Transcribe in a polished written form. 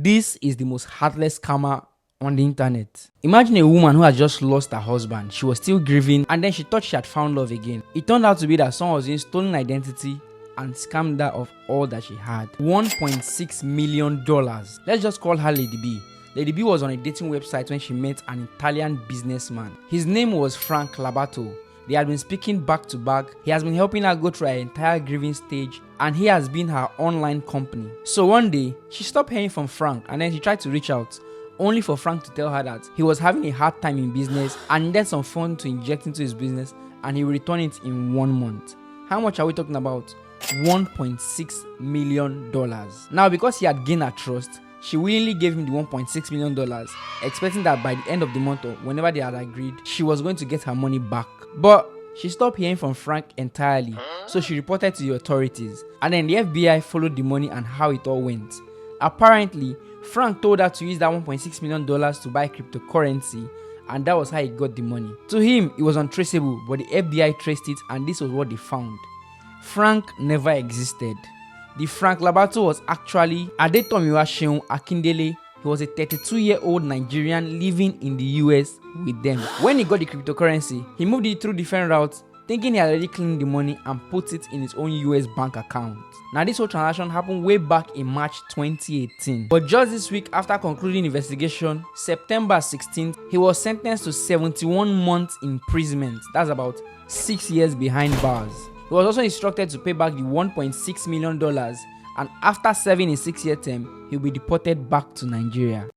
This is the most heartless scammer on the internet. Imagine a woman who had just lost her husband. She was still grieving and then she thought she had found love again. It turned out to be that someone was using stolen identity and scammed her of all that she had. $1.6 million. Let's just call her Lady B. Lady B was on a dating website when she met an Italian businessman. His name was Frank Lovato. They had been speaking back to back. He has been helping her go through her entire grieving stage and he has been her online company. So one day, she stopped hearing from Frank and then she tried to reach out, only for Frank to tell her that he was having a hard time in business and needed some funds to inject into his business and he will return it in 1 month. How much are we talking about? $1.6 million. Now, because he had gained her trust, she willingly gave him the $1.6 million, expecting that by the end of the month or whenever they had agreed, she was going to get her money back. But she stopped hearing from Frank entirely, so she reported to the authorities. And then the FBI followed the money and how it all went. Apparently, Frank told her to use that $1.6 million to buy cryptocurrency, and that was how he got the money. To him, it was untraceable, but the FBI traced it and this was what they found. Frank never existed. The Frank Lovato was actually Adetomiwa Seun Akindele. He was a 32-year-old Nigerian living in the US with them. When he got the cryptocurrency, he moved it through different routes, thinking he had already cleaned the money and put it in his own US bank account. Now, this whole transaction happened way back in March 2018. But just this week, after concluding investigation, September 16th, he was sentenced to 71 months imprisonment. That's about 6 years behind bars. He was also instructed to pay back the $1.6 million, and after serving a 6-year term, he'll be deported back to Nigeria.